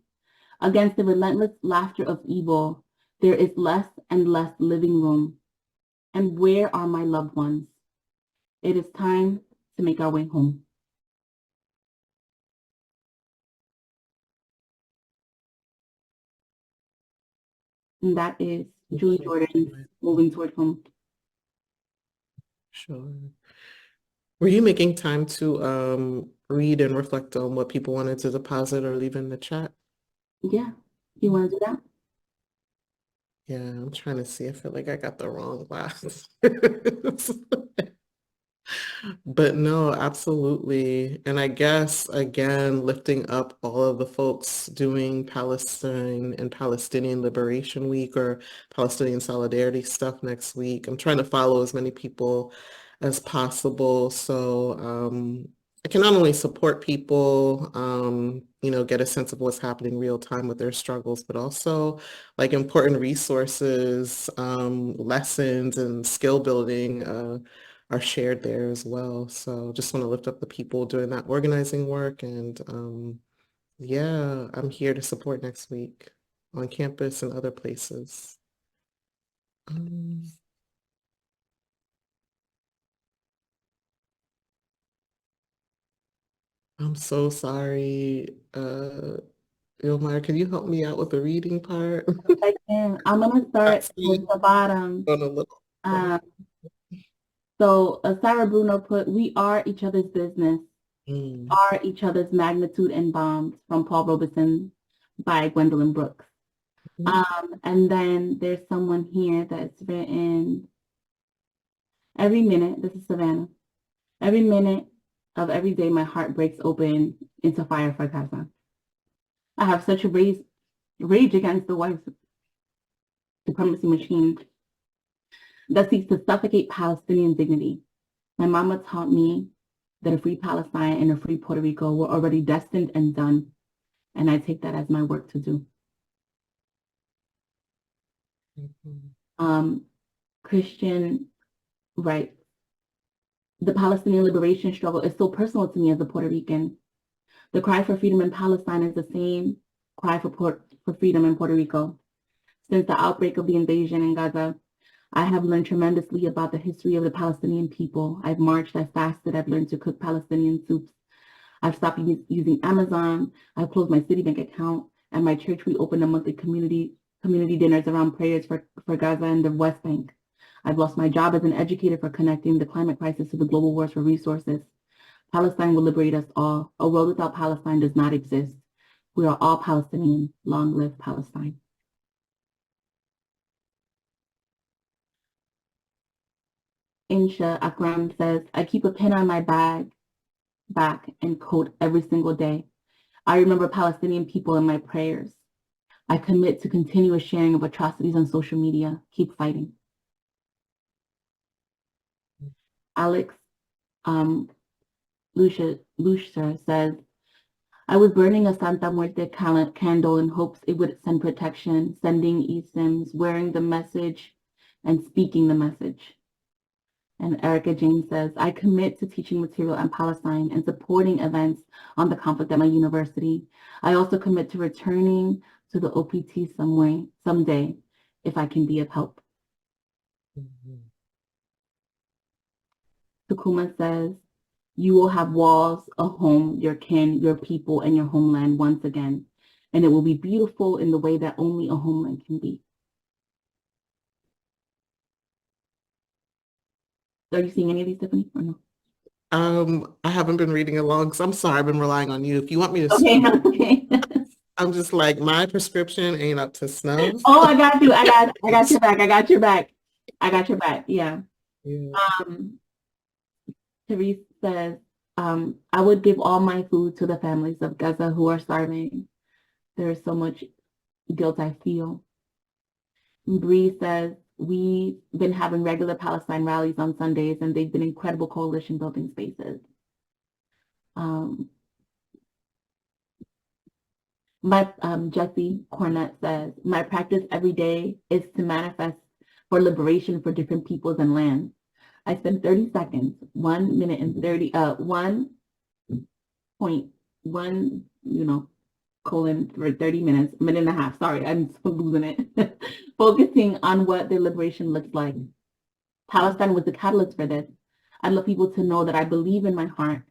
Against the relentless laughter of evil, there is less and less living room. And where are my loved ones? It is time to make our way home. And that is Julie Jordan's Moving Toward Home. Sure. Were you making time to read and reflect on what people wanted to deposit or leave in the chat? Yeah, you want to do that? Yeah, I'm trying to see. I feel like I got the wrong glass. But no, absolutely. And I guess, again, lifting up all of the folks doing Palestine and Palestinian Liberation Week or Palestinian Solidarity stuff next week. I'm trying to follow as many people as possible. So I can not only support people, get a sense of what's happening real time with their struggles, but also like important resources, lessons and skill building are shared there as well. So just want to lift up the people doing that organizing work. And yeah, I'm here to support next week on campus and other places. I'm so sorry. Yomaira, can you help me out with the reading part? I can. I'm going to start with the bottom. On a little. So Sarah Bruno put, we are each other's business, are each other's magnitude and bombs, from Paul Robeson by Gwendolyn Brooks. And then there's someone here that's written, every minute, this is Savannah, every minute of every day my heart breaks open into fire for Gaza. I have such a rage against the white supremacy machine that seeks to suffocate Palestinian dignity. My mama taught me that a free Palestine and a free Puerto Rico were already destined and done, and I take that as my work to do. Christian writes, the Palestinian liberation struggle is so personal to me as a Puerto Rican. The cry for freedom in Palestine is the same cry for freedom in Puerto Rico. Since the outbreak of the invasion in Gaza, I have learned tremendously about the history of the Palestinian people. I've marched, I've fasted, I've learned to cook Palestinian soups. I've stopped using Amazon. I've closed my Citibank account. At my church, we opened a monthly community dinners around prayers for Gaza and the West Bank. I've lost my job as an educator for connecting the climate crisis to the global wars for resources. Palestine will liberate us all. A world without Palestine does not exist. We are all Palestinian. Long live Palestine. Insha Akram says, I keep a pin on my back and quote every single day. I remember Palestinian people in my prayers. I commit to continuous sharing of atrocities on social media. Keep fighting. Alex Lucia says, I was burning a Santa Muerte candle in hopes it would send protection, sending eSIMs, wearing the message, and speaking the message. And Erica James says, I commit to teaching material on Palestine and supporting events on the conflict at my university. I also commit to returning to the OPT someday, if I can be of help. Takuma says, you will have walls, a home, your kin, your people, and your homeland once again. And it will be beautiful in the way that only a homeland can be. Are you seeing any of these, Tiffany, or no? I haven't been reading along because I'm sorry, I've been relying on you. If you want me to Okay, no, okay. I'm just like, my prescription ain't up to snuff. Oh, I got you. I got your back. I got your back. I got your back. Yeah. Therese says, I would give all my food to the families of Gaza who are starving. There is so much guilt I feel. Bree says, we've been having regular Palestine rallies on Sundays, and they've been incredible coalition building spaces. Jesse Cornett says, my practice every day is to manifest for liberation for different peoples and lands. I spend 30 seconds, 1 minute and 1.30 one, colon for 30 minutes, minute and a half. Sorry, I'm losing it. Focusing on what their liberation looks like. Palestine was the catalyst for this. I'd love people to know that I believe in my heart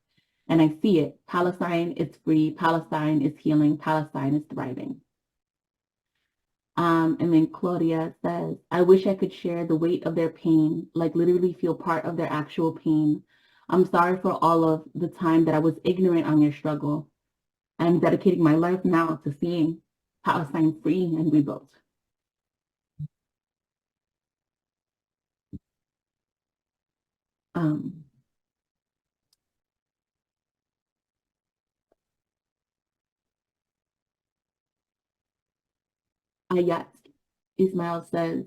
and I see it. Palestine is free. Palestine is healing. Palestine is thriving. And then Claudia says, I wish I could share the weight of their pain, like literally feel part of their actual pain. I'm sorry for all of the time that I was ignorant on your struggle. I'm dedicating my life now to seeing Palestine free and rebuilt. Ayat Ismail says,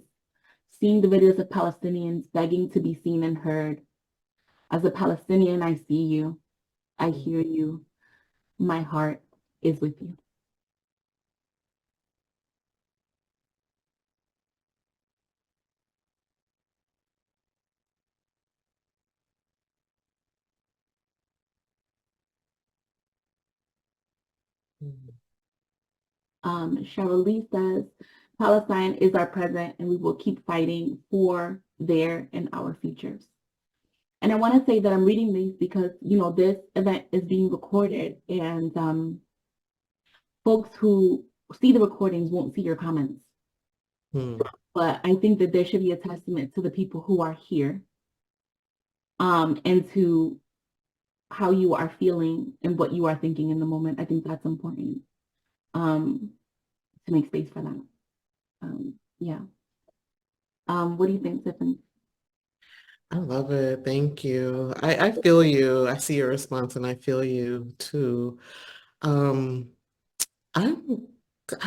seeing the videos of Palestinians begging to be seen and heard. As a Palestinian, I see you. I hear you. My heart is with you. Cheryl Lee says, Palestine is our present and we will keep fighting for their and our futures. And I want to say that I'm reading these because, this event is being recorded and folks who see the recordings won't see your comments. But I think that there should be a testament to the people who are here and to how you are feeling and what you are thinking in the moment. I think that's important to make space for that. Yeah. What do you think, Tiffany? I love it. Thank you. I feel you. I see your response and I feel you too. I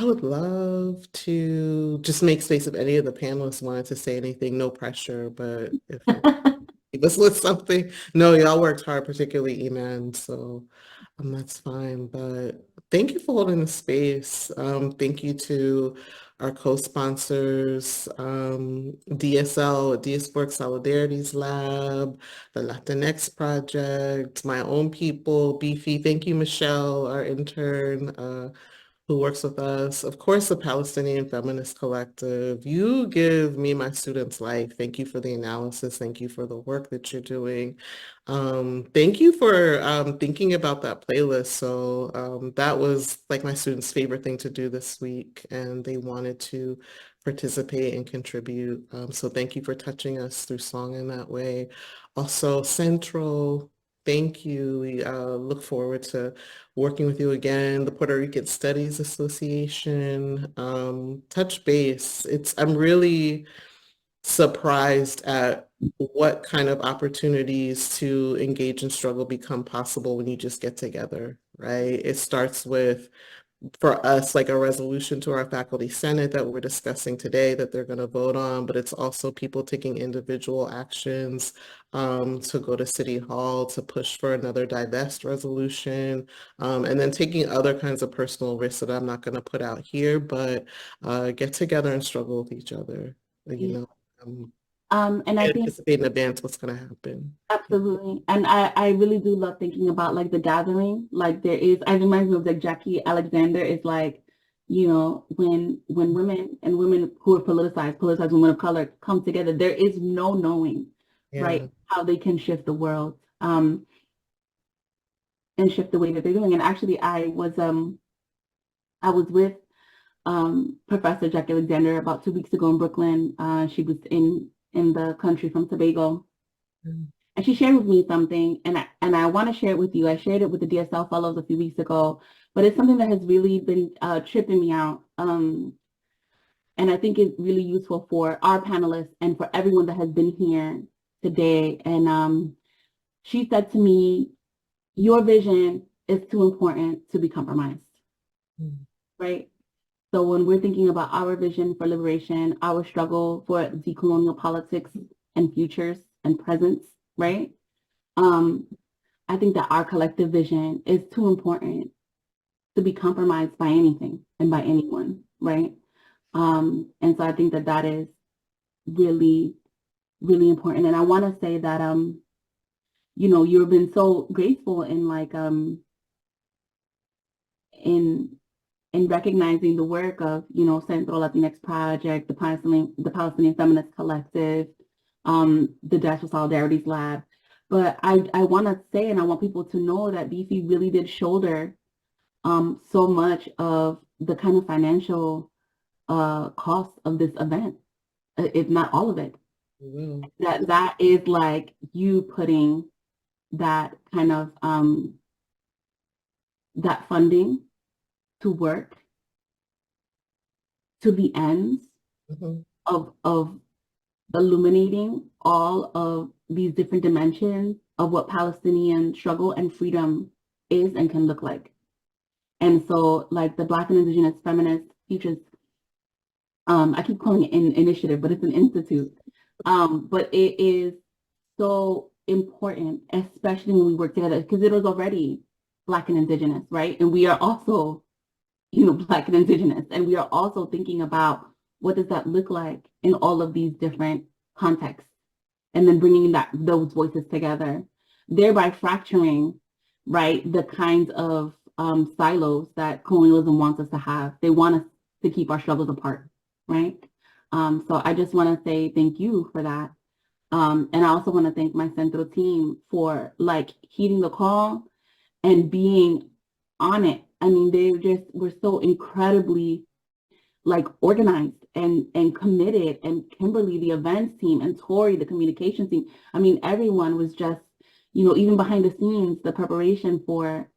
would love to just make space if any of the panelists wanted to say anything, no pressure, but if this was something, no, y'all worked hard, particularly Eman, so that's fine. But thank you for holding the space. Thank you to our co-sponsors, DSL, Diasporic Solidarities Lab, the Latinx Project, my own people, Beefy. Thank you, Michelle, our intern, who works with us. Of course, the Palestinian Feminist Collective. You give me my students life. Thank you for the analysis. Thank you for the work that you're doing. Thank you for thinking about that playlist. So that was like my students' favorite thing to do this week, and they wanted to participate and contribute. So thank you for touching us through song in that way. Also, CENTRO, thank you. We look forward to working with you again. The Puerto Rican Studies Association, touch base. I'm really surprised at what kind of opportunities to engage and struggle become possible when you just get together, right? It starts with, for us, like a resolution to our faculty senate that we're discussing today that they're going to vote on, but it's also people taking individual actions to go to City Hall to push for another divest resolution, and then taking other kinds of personal risks that I'm not going to put out here, but get together and struggle with each other, and I think anticipate in advance what's going to happen. Absolutely. And I really do love thinking about like the gathering. Like there is, I remind me of like Jackie Alexander is like, when women and women who are politicized women of color come together, there is no knowing, right, how they can shift the world and shift the way that they're doing. And actually I was with Professor Jackie Alexander about 2 weeks ago in Brooklyn. She was in the country from Tobago. And she shared with me something, and I want to share it with you. I shared it with the DSL fellows a few weeks ago, but it's something that has really been tripping me out. And I think it's really useful for our panelists and for everyone that has been here today. And she said to me, your vision is too important to be compromised, right? So when we're thinking about our vision for liberation, our struggle for decolonial politics and futures and presence, right? I think that our collective vision is too important to be compromised by anything and by anyone, right? And so I think that that is really, really important. And I want to say that, you've been so graceful in like in recognizing the work of, you know, Centro Latinx Project, the Palestinian Feminist Collective, the Diaspora Solidarities Lab. But I want to say, and I want people to know that BC really did shoulder so much of the kind of financial cost of this event, if not all of it. That is like you putting that kind of that funding to work to the ends of illuminating all of these different dimensions of what Palestinian struggle and freedom is and can look like. And so like the Black and Indigenous Feminist Futures, I keep calling it an initiative, but it's an institute. But it is so important, especially when we work together, because it was already Black and Indigenous, right? And we are also, you know, Black and Indigenous, and we are also thinking about what does that look like in all of these different contexts, and then bringing those voices together, thereby fracturing, right, the kinds of silos that colonialism wants us to have. They want us to keep our struggles apart, right? So I just want to say thank you for that. And I also want to thank my Centro team for like heeding the call and being on it. I mean, they were so incredibly like organized and committed, and Kimberly, the events team, and Tori, the communications team. I mean, everyone was just, you know, even behind the scenes, the preparation for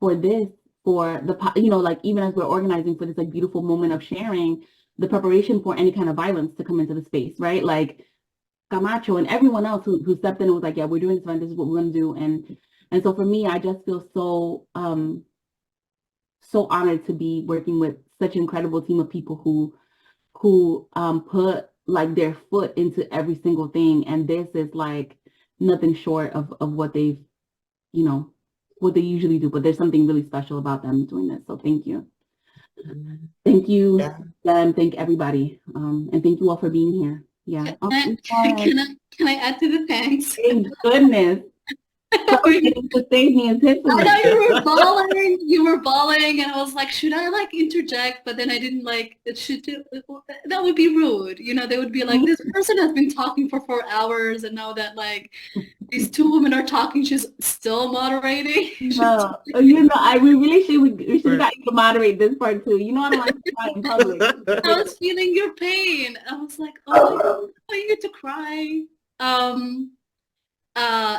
this, for the, you know, like even as we're organizing for this like beautiful moment of sharing, the preparation for any kind of violence to come into the space, right? Like Camacho and everyone else who stepped in and was like, yeah, we're doing this event, this is what we're going to do. And so for me, I just feel so, so honored to be working with such an incredible team of people who put like their foot into every single thing. And this is like nothing short of what they've, you know, what they usually do, but there's something really special about them doing this. So thank you. Thank you, and thank everybody. And thank you all for being here. Yeah. Can I add to the thanks? Thank goodness. To save me and Tiffany. I know you were bawling, and I was like, should I like interject? But then I didn't like, that would be rude. You know, they would be like, this person has been talking for 4 hours, and now that like these two women are talking, she's still moderating. No, you know, we should have got you to moderate this part too. You know, I don't like to cry in public. I was feeling your pain. I was like, oh my God, I need to cry.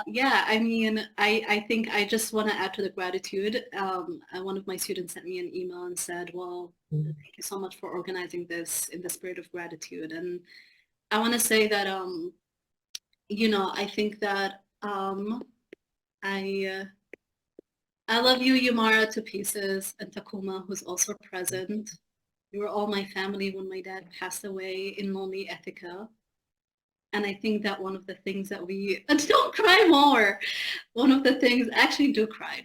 Yeah, I mean, I think I just want to add to the gratitude. One of my students sent me an email and said, well, thank you so much for organizing this in the spirit of gratitude. And I want to say that, you know, I think that I love you, Yomaira, to pieces, and Takuma, who's also present. You were all my family when my dad passed away in lonely Ithaca. And I think that one of the things that we, don't cry more. One of the things, actually do cry.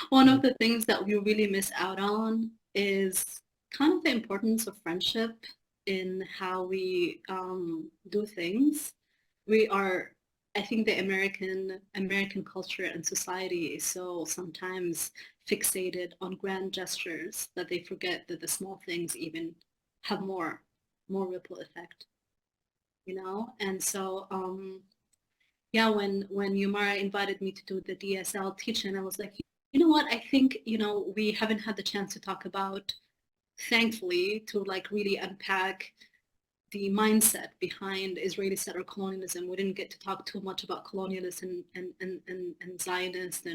One of the things that we really miss out on is kind of the importance of friendship in how we do things. I think the American culture and society is so sometimes fixated on grand gestures that they forget that the small things even have more ripple effect. You know, and so yeah, when Yomaira invited me to do the DSL teaching, I was like, you know what, I think, you know, we haven't had the chance to talk about, thankfully, to like really unpack the mindset behind Israeli settler colonialism. We didn't get to talk too much about colonialists and Zionists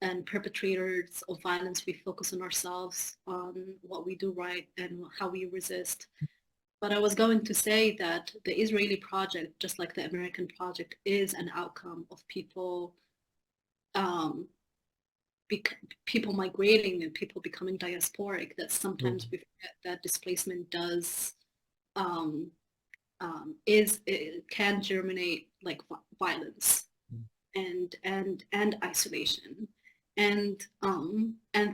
and perpetrators of violence. We focus on ourselves, on what we do right and how we resist. But I was going to say that the Israeli project, just like the American project, is an outcome of people people migrating and people becoming diasporic, that sometimes we forget that displacement does it can germinate like violence and isolation and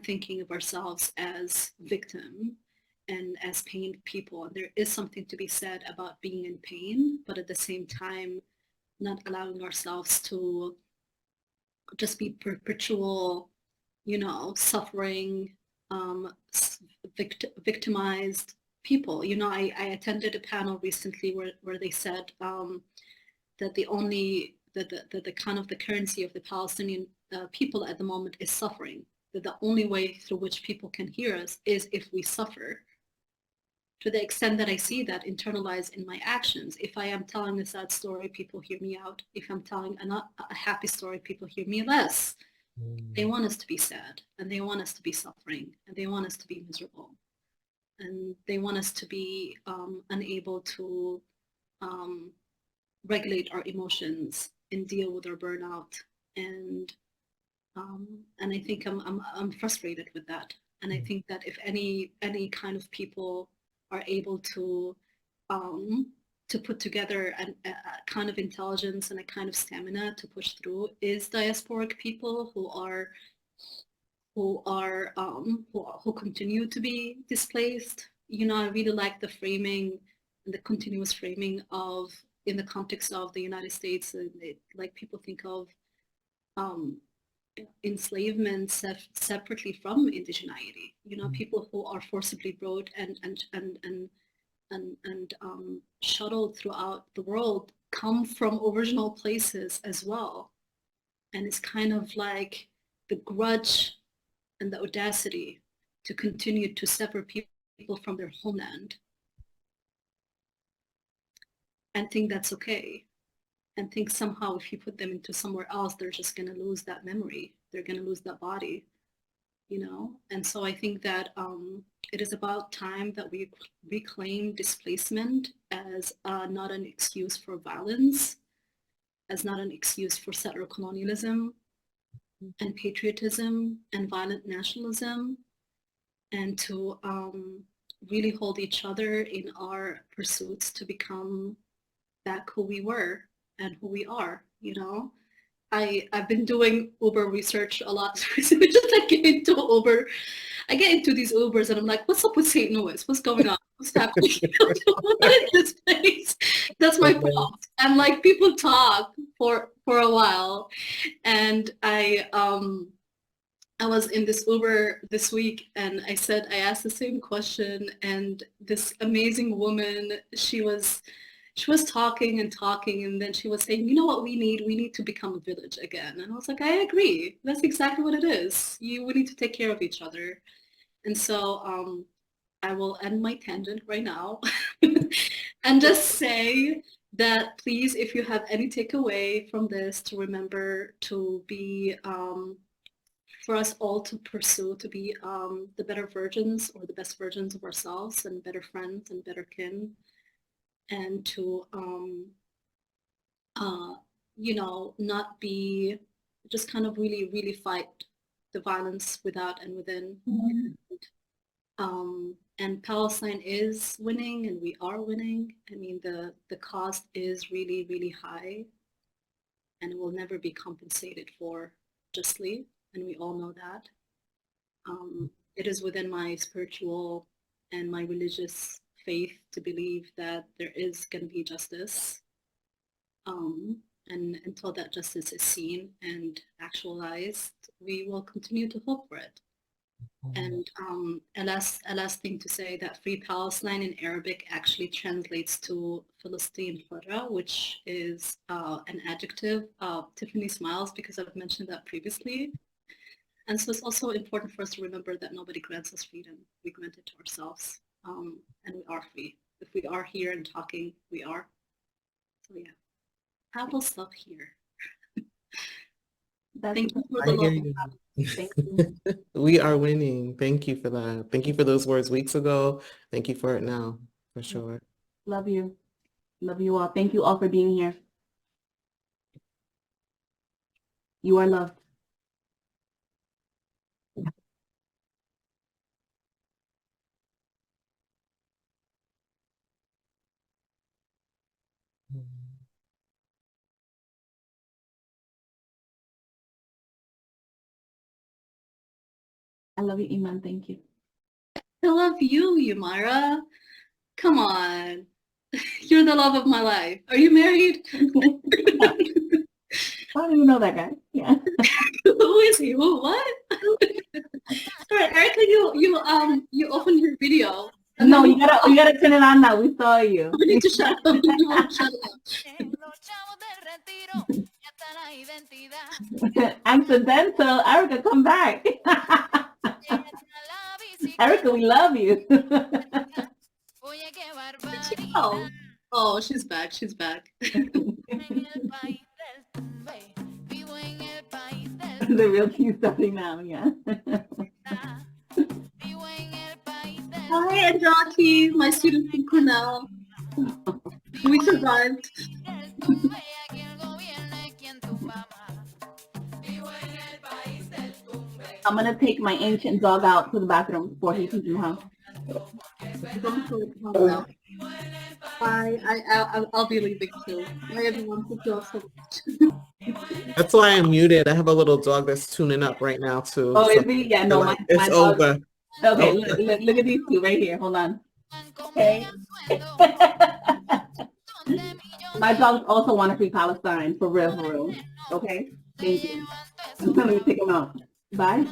thinking of ourselves as victim and as pained people. And there is something to be said about being in pain, but at the same time, not allowing ourselves to just be perpetual suffering, victimized people. I attended a panel recently where they said that the kind of the currency of the Palestinian people at the moment is suffering. That the only way through which people can hear us is if we suffer. To the extent that I see that internalized in my actions. If I am telling a sad story, people hear me out. If I'm telling a happy story, people hear me less. They want us to be sad, and they want us to be suffering, and they want us to be miserable, and they want us to be unable to regulate our emotions and deal with our burnout. And I think I'm frustrated with that. And I think that if any kind of people are able to put together a kind of intelligence and a kind of stamina to push through, is diasporic people who continue to be displaced. I really like the framing and the continuous framing of, in the context of the United States, like people think of enslavement separately from indigeneity. People who are forcibly brought and shuttled throughout the world come from original places as well. And it's kind of like the grudge and the audacity to continue to separate people from their homeland and think that's okay. And think somehow if you put them into somewhere else, they're just going to lose that memory. They're going to lose that body, And so I think that it is about time that we reclaim displacement as not an excuse for violence, as not an excuse for settler colonialism and patriotism and violent nationalism, and to really hold each other in our pursuits to become back who we were and who we are. I've been doing Uber research a lot recently. Just like get into Uber. I get into these Ubers and I'm like, what's up with St. Louis? What's going on? What's happening? What is this place? That's my fault. And like people talk for a while. And I was in this Uber this week and I asked the same question, and this amazing woman, she was talking and talking, and then she was saying, you know what we need to become a village again. And I was like, I agree. That's exactly what it is. We need to take care of each other. And so I will end my tangent right now and just say that please, if you have any takeaway from this, to remember to be, for us all to pursue, to be the better versions or the best versions of ourselves, and better friends and better kin, and to not be, just kind of really, really fight the violence without and within. And Palestine is winning, and we are winning. I mean, the cost is really, really high, and it will never be compensated for justly, and we all know that. It is within my spiritual and my religious faith to believe that there is going to be justice. And until that justice is seen and actualized, we will continue to hope for it. And a last thing to say, that Free Palestine in Arabic actually translates to Philistine Hurra, which is an adjective. Tiffany smiles because I've mentioned that previously. And so it's also important for us to remember that nobody grants us freedom. We grant it to ourselves. And we are free. If we are here and talking, we are. So yeah, I will stop here. Thank you for the love. Thank you. We are winning. Thank you for that. Thank you for those words weeks ago. Thank you for it now, for sure. Love you. Love you all. Thank you all for being here. You are loved. I love you, Iman. Thank you. I love you, Yomaira. Come on. You're the love of my life. Are you married? I don't even know that guy. Yeah. Who is he? Who? What? Sorry, Erica, you opened your video. No, you gotta turn it on now. We saw you. We need to shut up. You won't shut up. Accidental. Erica, come back. Erica, we love you. Oh, she's back. She's back. The real tea starting now, yeah. Hi, and Rocky, my student from Cornell. We survived. I'm gonna take my ancient dog out to the bathroom before he can do her. Bye. I'll be leaving too. Bye, everyone. Thank you all so much. That's why I'm muted. I have a little dog that's tuning up right now too. Oh, so is he? Yeah, no, my it's dog. over. Okay, look at these two right here. Hold on. Okay. My dogs also want to free Palestine, for real, for real. Okay? Thank you. Let me take them out. Bye.